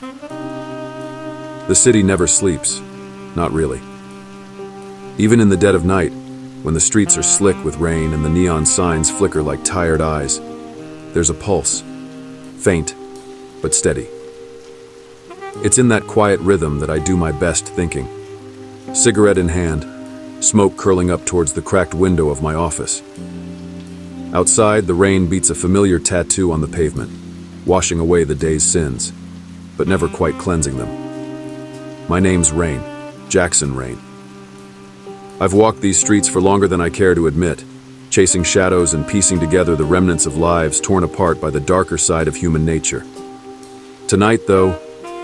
The city never sleeps. Not really. Even in the dead of night, when the streets are slick with rain and the neon signs flicker like tired eyes, there's a pulse. Faint, but steady. It's in that quiet rhythm that I do my best thinking. Cigarette in hand, smoke curling up towards the cracked window of my office. Outside, the rain beats a familiar tattoo on the pavement, washing away the day's sins, but never quite cleansing them. My name's Rayne, Jackson Rayne. I've walked these streets for longer than I care to admit, chasing shadows and piecing together the remnants of lives torn apart by the darker side of human nature. Tonight, though,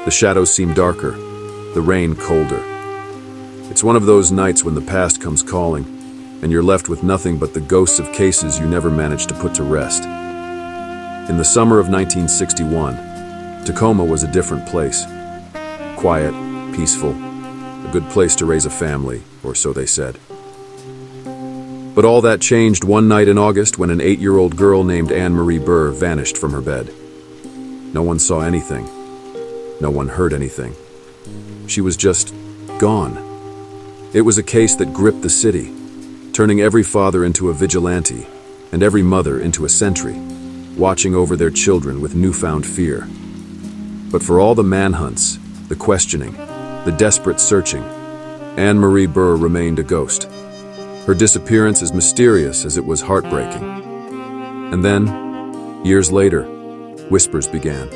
the shadows seem darker, the rain colder. It's one of those nights when the past comes calling, and you're left with nothing but the ghosts of cases you never managed to put to rest. In the summer of 1961, Tacoma was a different place. Quiet, peaceful, a good place to raise a family, or so they said. But all that changed one night in August when an 8-year-old girl named Anne Marie Burr vanished from her bed. No one saw anything. No one heard anything. She was just gone. It was a case that gripped the city, turning every father into a vigilante and every mother into a sentry, watching over their children with newfound fear. But for all the manhunts, the questioning, the desperate searching, Anne Marie Burr remained a ghost. Her disappearance as mysterious as it was heartbreaking. And then, years later, whispers began.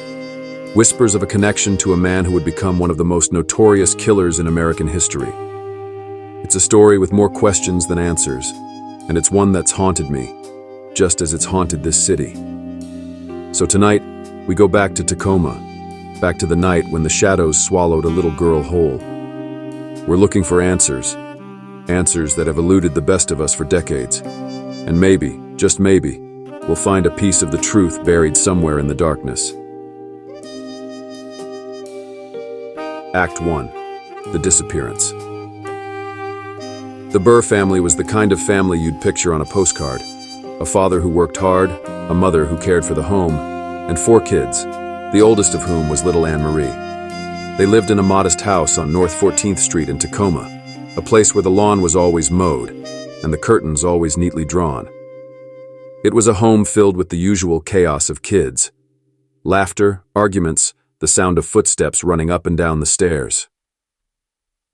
Whispers of a connection to a man who would become one of the most notorious killers in American history. It's a story with more questions than answers, and it's one that's haunted me, just as it's haunted this city. So tonight, we go back to Tacoma, back to the night when the shadows swallowed a little girl whole. We're looking for answers, answers that have eluded the best of us for decades. And maybe, just maybe, we'll find a piece of the truth buried somewhere in the darkness. Act 1. The Disappearance. The Burr family was the kind of family you'd picture on a postcard. A father who worked hard, a mother who cared for the home, and 4 kids, the oldest of whom was little Anne Marie. They lived in a modest house on North 14th Street in Tacoma, a place where the lawn was always mowed and the curtains always neatly drawn. It was a home filled with the usual chaos of kids. Laughter, arguments, the sound of footsteps running up and down the stairs.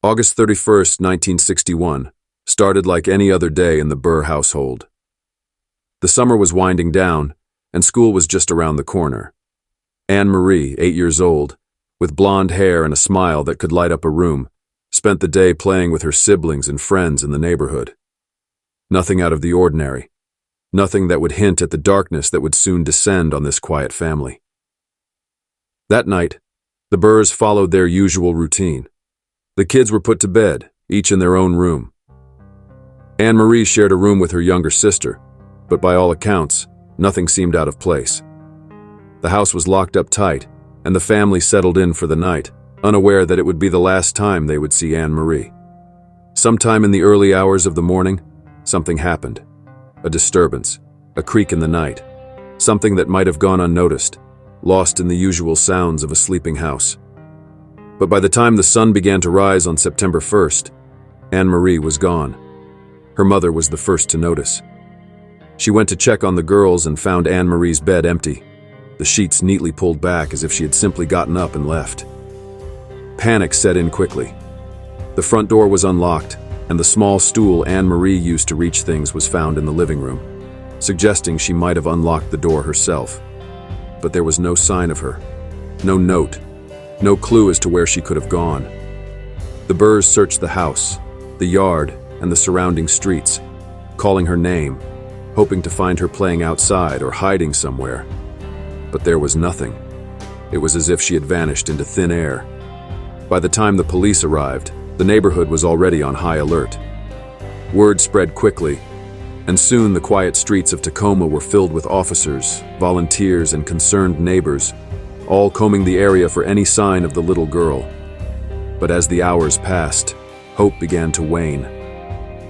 August 31st, 1961, started like any other day in the Burr household. The summer was winding down, and school was just around the corner. Anne Marie, 8 years old, with blonde hair and a smile that could light up a room, spent the day playing with her siblings and friends in the neighborhood. Nothing out of the ordinary. Nothing that would hint at the darkness that would soon descend on this quiet family. That night, the Burrs followed their usual routine. The kids were put to bed, each in their own room. Anne Marie shared a room with her younger sister, but by all accounts, nothing seemed out of place. The house was locked up tight, and the family settled in for the night, unaware that it would be the last time they would see Anne Marie. Sometime in the early hours of the morning, something happened. A disturbance, a creak in the night, something that might have gone unnoticed, lost in the usual sounds of a sleeping house. But by the time the sun began to rise on September 1st, Anne Marie was gone. Her mother was the first to notice. She went to check on the girls and found Anne Marie's bed empty, the sheets neatly pulled back as if she had simply gotten up and left. Panic set in quickly. The front door was unlocked, and the small stool Anne Marie used to reach things was found in the living room, suggesting she might have unlocked the door herself. But there was no sign of her, no note, no clue as to where she could have gone. The Burrs searched the house, the yard, and the surrounding streets, calling her name, hoping to find her playing outside or hiding somewhere. But there was nothing. It was as if she had vanished into thin air. By the time the police arrived, the neighborhood was already on high alert. Word spread quickly, and soon the quiet streets of Tacoma were filled with officers, volunteers, and concerned neighbors, all combing the area for any sign of the little girl. But as the hours passed, hope began to wane.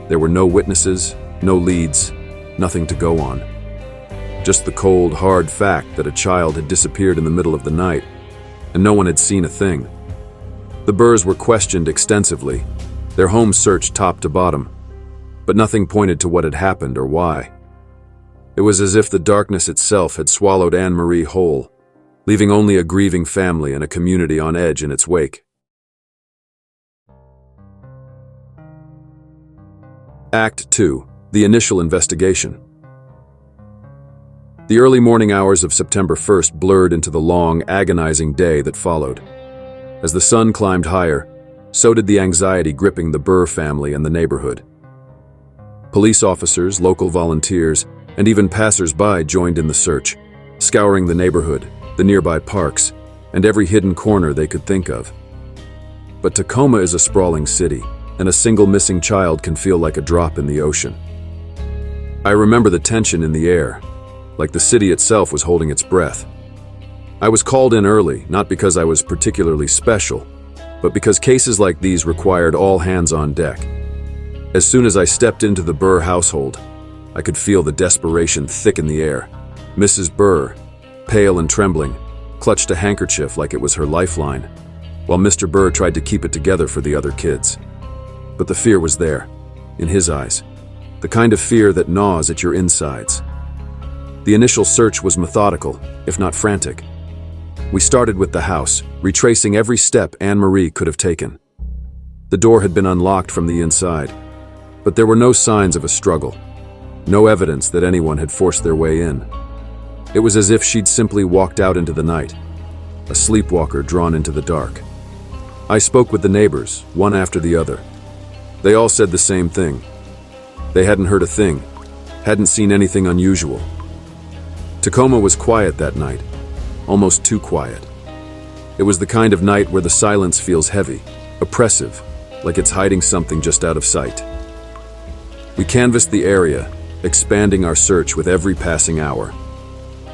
There were no witnesses, no leads, nothing to go on. Just the cold, hard fact that a child had disappeared in the middle of the night, and no one had seen a thing. The Burrs were questioned extensively, their home searched top to bottom, but nothing pointed to what had happened or why. It was as if the darkness itself had swallowed Anne Marie whole, leaving only a grieving family and a community on edge in its wake. Act 2. The initial investigation. The early morning hours of September 1st blurred into the long, agonizing day that followed. As the sun climbed higher, so did the anxiety gripping the Burr family and the neighborhood. Police officers, local volunteers, and even passers-by joined in the search, scouring the neighborhood, the nearby parks, and every hidden corner they could think of. But Tacoma is a sprawling city, and a single missing child can feel like a drop in the ocean. I remember the tension in the air, like the city itself was holding its breath. I was called in early, not because I was particularly special, but because cases like these required all hands on deck. As soon as I stepped into the Burr household, I could feel the desperation thick in the air. Mrs. Burr, pale and trembling, clutched a handkerchief like it was her lifeline, while Mr. Burr tried to keep it together for the other kids. But the fear was there, in his eyes, the kind of fear that gnaws at your insides. The initial search was methodical, if not frantic. We started with the house, retracing every step Anne Marie could have taken. The door had been unlocked from the inside, but there were no signs of a struggle, no evidence that anyone had forced their way in. It was as if she'd simply walked out into the night, a sleepwalker drawn into the dark. I spoke with the neighbors, one after the other. They all said the same thing. They hadn't heard a thing, hadn't seen anything unusual. Tacoma was quiet that night, almost too quiet. It was the kind of night where the silence feels heavy, oppressive, like it's hiding something just out of sight. We canvassed the area, expanding our search with every passing hour.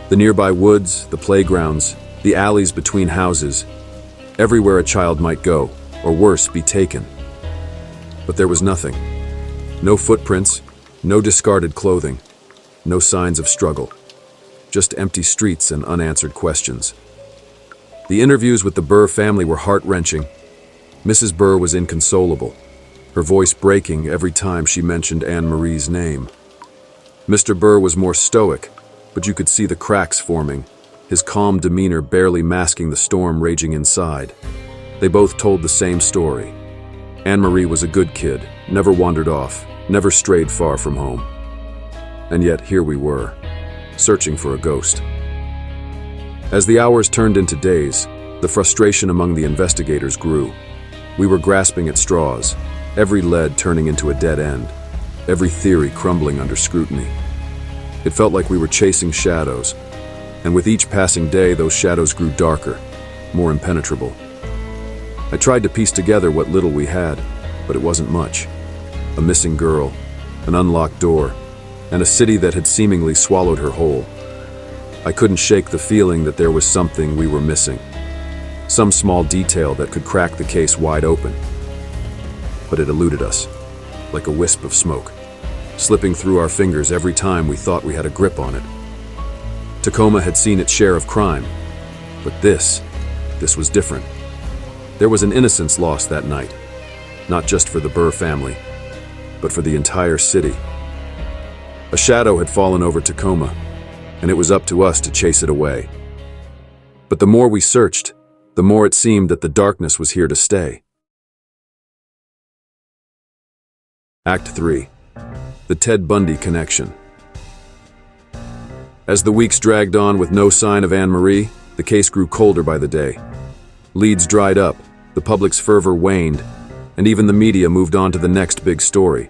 The nearby woods, the playgrounds, the alleys between houses, everywhere a child might go, or worse, be taken. But there was nothing. No footprints, no discarded clothing, no signs of struggle. Just empty streets and unanswered questions. The interviews with the Burr family were heart-wrenching. Mrs. Burr was inconsolable, her voice breaking every time she mentioned Anne Marie's name. Mr. Burr was more stoic, but you could see the cracks forming, his calm demeanor barely masking the storm raging inside. They both told the same story. Anne Marie was a good kid, never wandered off, never strayed far from home. And yet here we were, searching for a ghost. As the hours turned into days, the frustration among the investigators grew. We were grasping at straws, every lead turning into a dead end, every theory crumbling under scrutiny. It felt like we were chasing shadows, and with each passing day, those shadows grew darker, more impenetrable. I tried to piece together what little we had, but it wasn't much. A missing girl, an unlocked door, and a city that had seemingly swallowed her whole. I couldn't shake the feeling that there was something we were missing, some small detail that could crack the case wide open. But it eluded us, like a wisp of smoke, slipping through our fingers every time we thought we had a grip on it. Tacoma had seen its share of crime, but this was different. There was an innocence lost that night, not just for the Burr family, but for the entire city. A shadow had fallen over Tacoma, and it was up to us to chase it away. But the more we searched, the more it seemed that the darkness was here to stay. Act 3. The Ted Bundy Connection. As the weeks dragged on with no sign of Anne Marie, the case grew colder by the day. Leads dried up, the public's fervor waned, and even the media moved on to the next big story.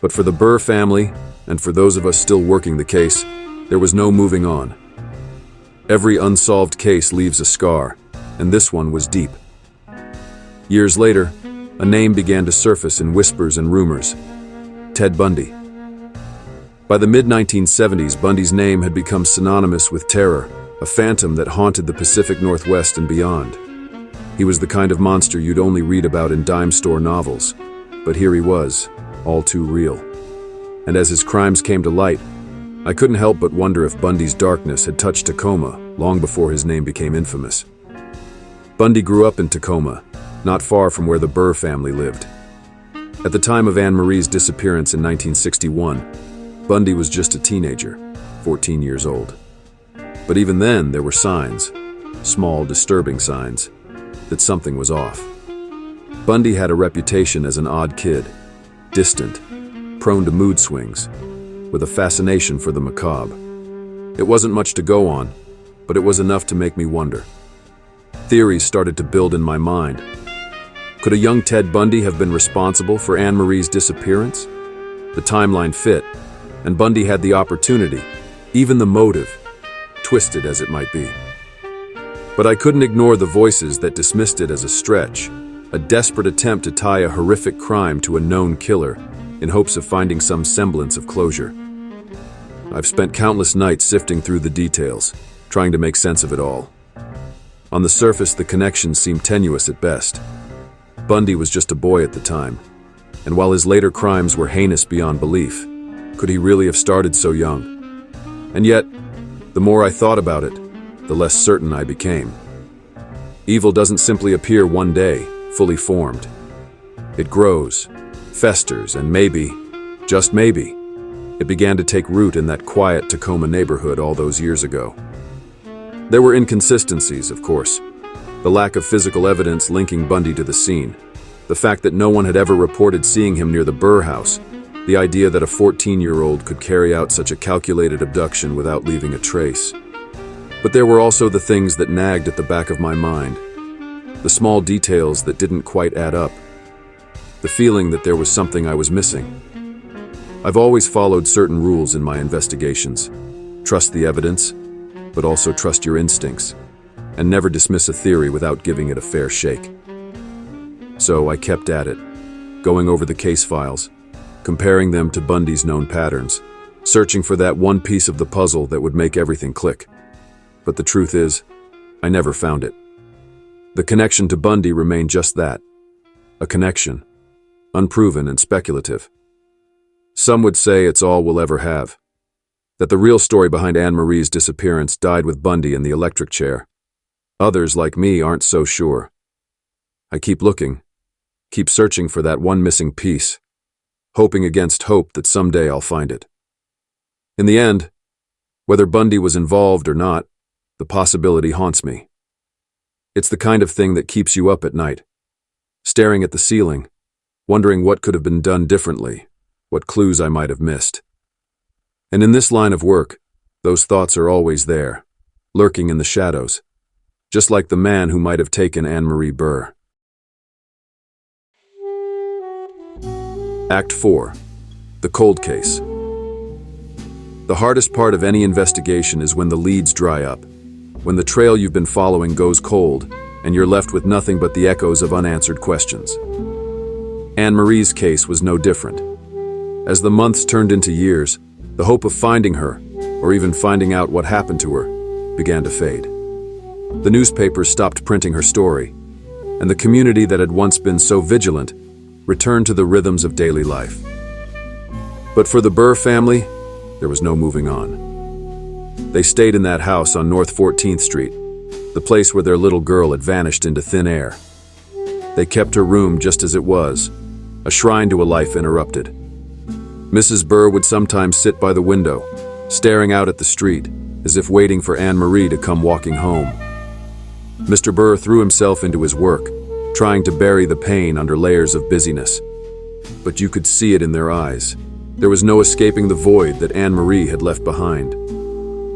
But for the Burr family, and for those of us still working the case, there was no moving on. Every unsolved case leaves a scar, and this one was deep. Years later, a name began to surface in whispers and rumors: Ted Bundy. By the mid-1970s, Bundy's name had become synonymous with terror, a phantom that haunted the Pacific Northwest and beyond. He was the kind of monster you'd only read about in dime store novels, but here he was, all too real. And as his crimes came to light, I couldn't help but wonder if Bundy's darkness had touched Tacoma long before his name became infamous. Bundy grew up in Tacoma, not far from where the Burr family lived. At the time of Anne Marie's disappearance in 1961, Bundy was just a teenager, 14 years old. But even then, there were signs, small, disturbing signs, that something was off. Bundy had a reputation as an odd kid, distant, prone to mood swings, with a fascination for the macabre. It wasn't much to go on, but it was enough to make me wonder. Theories started to build in my mind. Could a young Ted Bundy have been responsible for Anne Marie's disappearance? The timeline fit, and Bundy had the opportunity, even the motive, twisted as it might be. But I couldn't ignore the voices that dismissed it as a stretch, a desperate attempt to tie a horrific crime to a known killer in hopes of finding some semblance of closure. I've spent countless nights sifting through the details, trying to make sense of it all. On the surface, the connections seemed tenuous at best. Bundy was just a boy at the time, and while his later crimes were heinous beyond belief, could he really have started so young? And yet, the more I thought about it, the less certain I became. Evil doesn't simply appear one day, fully formed. It grows, festers, and maybe, just maybe, it began to take root in that quiet Tacoma neighborhood all those years ago. There were inconsistencies, of course. The lack of physical evidence linking Bundy to the scene, the fact that no one had ever reported seeing him near the Burr house, the idea that a 14-year-old could carry out such a calculated abduction without leaving a trace. But there were also the things that nagged at the back of my mind, the small details that didn't quite add up, the feeling that there was something I was missing. I've always followed certain rules in my investigations. Trust the evidence, but also trust your instincts, and never dismiss a theory without giving it a fair shake. So I kept at it, going over the case files, comparing them to Bundy's known patterns, searching for that one piece of the puzzle that would make everything click. But the truth is, I never found it. The connection to Bundy remained just that, a connection, unproven and speculative. Some would say it's all we'll ever have, that the real story behind Anne Marie's disappearance died with Bundy in the electric chair. Others, like me, aren't so sure. I keep looking, keep searching for that one missing piece, hoping against hope that someday I'll find it. In the end, whether Bundy was involved or not, the possibility haunts me. It's the kind of thing that keeps you up at night, staring at the ceiling, wondering what could have been done differently, what clues I might have missed. And in this line of work, those thoughts are always there, lurking in the shadows, just like the man who might have taken Anne Marie Burr. Act 4. The Cold Case. The hardest part of any investigation is when the leads dry up, when the trail you've been following goes cold, and you're left with nothing but the echoes of unanswered questions. Anne Marie's case was no different. As the months turned into years, the hope of finding her, or even finding out what happened to her, began to fade. The newspapers stopped printing her story, and the community that had once been so vigilant returned to the rhythms of daily life. But for the Burr family, there was no moving on. They stayed in that house on North 14th Street, the place where their little girl had vanished into thin air. They kept her room just as it was, a shrine to a life interrupted. Mrs. Burr would sometimes sit by the window, staring out at the street, as if waiting for Anne Marie to come walking home. Mr. Burr threw himself into his work, trying to bury the pain under layers of busyness. But you could see it in their eyes. There was no escaping the void that Anne Marie had left behind.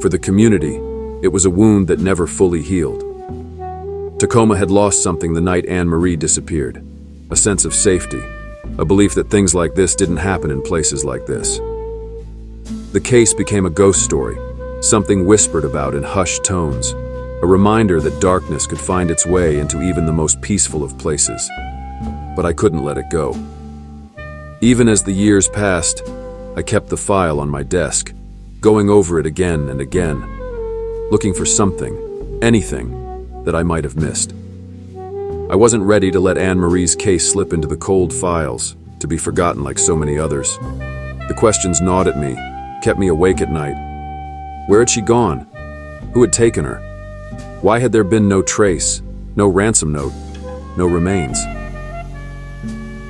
For the community, it was a wound that never fully healed. Tacoma had lost something the night Anne Marie disappeared, a sense of safety, a belief that things like this didn't happen in places like this. The case became a ghost story, something whispered about in hushed tones, a reminder that darkness could find its way into even the most peaceful of places. But I couldn't let it go. Even as the years passed, I kept the file on my desk, going over it again and again, looking for something, anything, that I might have missed. I wasn't ready to let Anne Marie's case slip into the cold files, to be forgotten like so many others. The questions gnawed at me, kept me awake at night. Where had she gone? Who had taken her? Why had there been no trace? No ransom note, no remains.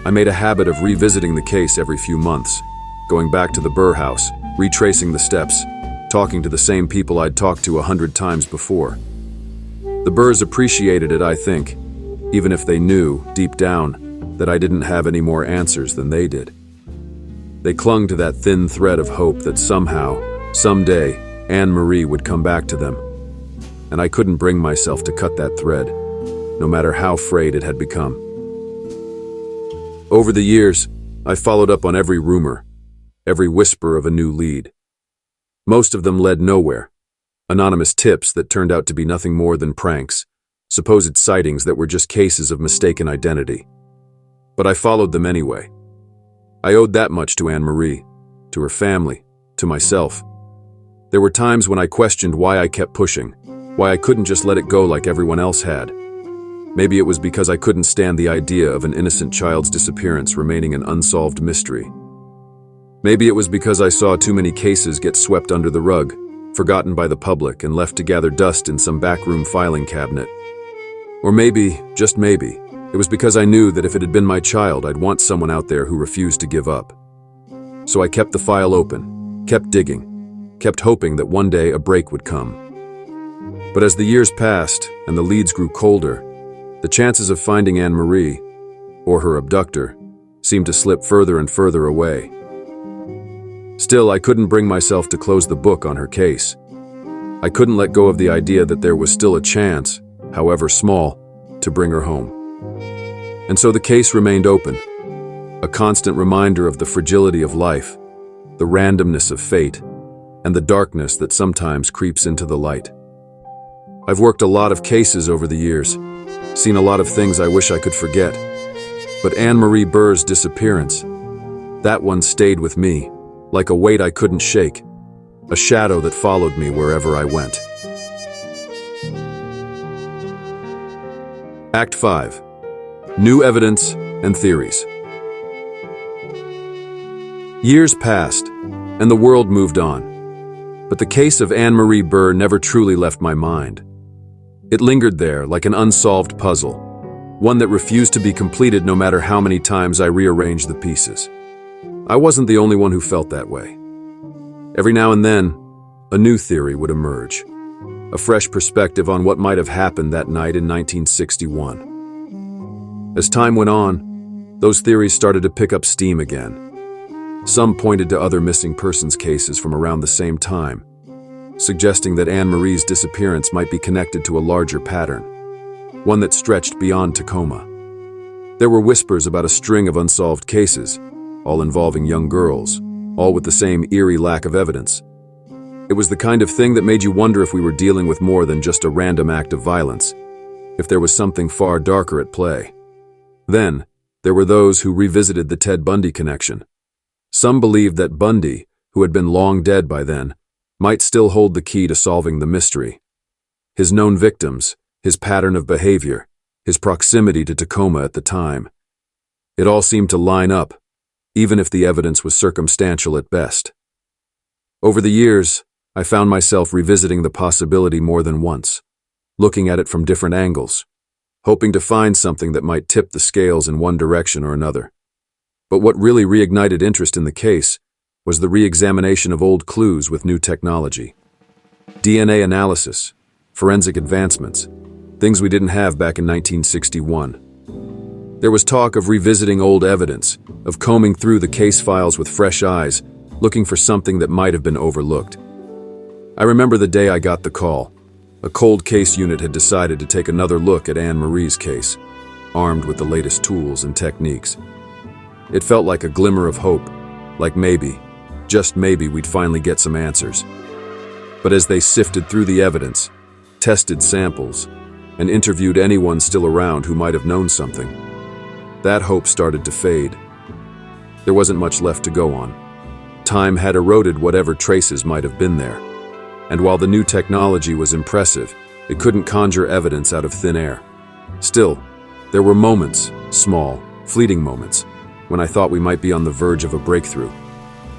I made a habit of revisiting the case every few months, going back to the Burr house, retracing the steps, talking to the same people I'd talked to 100 times before. The Burrs appreciated it, I think, even if they knew, deep down, that I didn't have any more answers than they did. They clung to that thin thread of hope that somehow, someday, Anne Marie would come back to them. And I couldn't bring myself to cut that thread, no matter how frayed it had become. Over the years, I followed up on every rumor, every whisper of a new lead. Most of them led nowhere. Anonymous tips that turned out to be nothing more than pranks, supposed sightings that were just cases of mistaken identity. But I followed them anyway. I owed that much to Anne Marie, to her family, to myself. There were times when I questioned why I kept pushing, why I couldn't just let it go like everyone else had. Maybe it was because I couldn't stand the idea of an innocent child's disappearance remaining an unsolved mystery. Maybe it was because I saw too many cases get swept under the rug, forgotten by the public and left to gather dust in some backroom filing cabinet. Or maybe, just maybe, it was because I knew that if it had been my child, I'd want someone out there who refused to give up. So I kept the file open, kept digging, kept hoping that one day a break would come. But as the years passed and the leads grew colder, the chances of finding Anne Marie, or her abductor, seemed to slip further and further away. Still, I couldn't bring myself to close the book on her case. I couldn't let go of the idea that there was still a chance, however small, to bring her home. And so the case remained open, a constant reminder of the fragility of life, the randomness of fate, and the darkness that sometimes creeps into the light. I've worked a lot of cases over the years, seen a lot of things I wish I could forget. But Anne Marie Burr's disappearance, that one stayed with me, like a weight I couldn't shake, a shadow that followed me wherever I went. Act 5. New evidence and theories. Years passed, and the world moved on. But the case of Anne Marie Burr never truly left my mind. It lingered there like an unsolved puzzle, one that refused to be completed no matter how many times I rearranged the pieces. I wasn't the only one who felt that way. Every now and then, a new theory would emerge, a fresh perspective on what might have happened that night in 1961. As time went on, those theories started to pick up steam again. Some pointed to other missing persons cases from around the same time, suggesting that Anne Marie's disappearance might be connected to a larger pattern, one that stretched beyond Tacoma. There were whispers about a string of unsolved cases, all involving young girls, all with the same eerie lack of evidence. It was the kind of thing that made you wonder if we were dealing with more than just a random act of violence, if there was something far darker at play. Then, there were those who revisited the Ted Bundy Connection. Some believed that Bundy, who had been long dead by then, might still hold the key to solving the mystery. His known victims, his pattern of behavior, his proximity to Tacoma at the time. It all seemed to line up, even if the evidence was circumstantial at best. Over the years, I found myself revisiting the possibility more than once, looking at it from different angles, hoping to find something that might tip the scales in one direction or another. But what really reignited interest in the case was the re-examination of old clues with new technology. DNA analysis, forensic advancements, things we didn't have back in 1961. There was talk of revisiting old evidence, of combing through the case files with fresh eyes, looking for something that might have been overlooked. I remember the day I got the call. A cold case unit had decided to take another look at Anne Marie's case, armed with the latest tools and techniques. It felt like a glimmer of hope, like maybe, just maybe, we'd finally get some answers. But as they sifted through the evidence, tested samples, and interviewed anyone still around who might have known something, that hope started to fade. There wasn't much left to go on. Time had eroded whatever traces might have been there. And while the new technology was impressive, it couldn't conjure evidence out of thin air. Still, there were moments, small, fleeting moments, when I thought we might be on the verge of a breakthrough.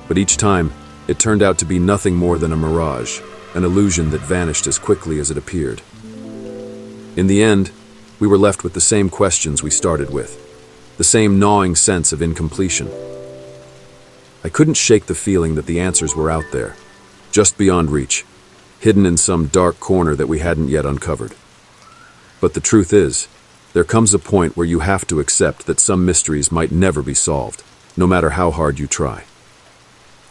But each time, it turned out to be nothing more than a mirage, an illusion that vanished as quickly as it appeared. In the end, we were left with the same questions we started with, the same gnawing sense of incompletion. I couldn't shake the feeling that the answers were out there, just beyond reach, hidden in some dark corner that we hadn't yet uncovered. But the truth is, there comes a point where you have to accept that some mysteries might never be solved, no matter how hard you try.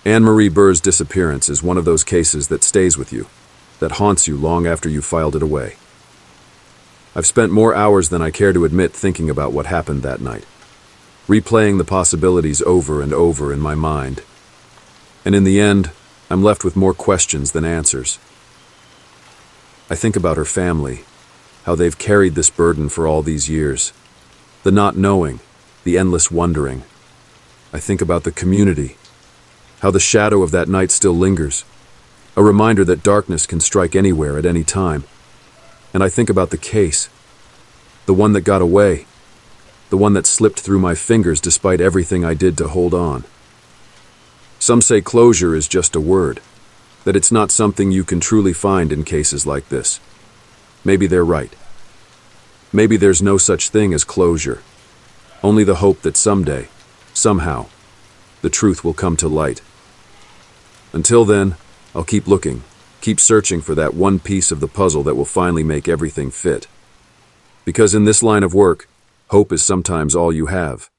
Anne Marie Burr's disappearance is one of those cases that stays with you, that haunts you long after you've filed it away. I've spent more hours than I care to admit thinking about what happened that night, replaying the possibilities over and over in my mind. And in the end, I'm left with more questions than answers. I think about her family, how they've carried this burden for all these years, the not knowing, the endless wondering. I think about the community, how the shadow of that night still lingers, a reminder that darkness can strike anywhere at any time. And I think about the case, the one that got away, the one that slipped through my fingers despite everything I did to hold on. Some say closure is just a word, that it's not something you can truly find in cases like this. Maybe they're right. Maybe there's no such thing as closure, only the hope that someday, somehow, the truth will come to light. Until then, I'll keep looking, keep searching for that one piece of the puzzle that will finally make everything fit. Because in this line of work, hope is sometimes all you have.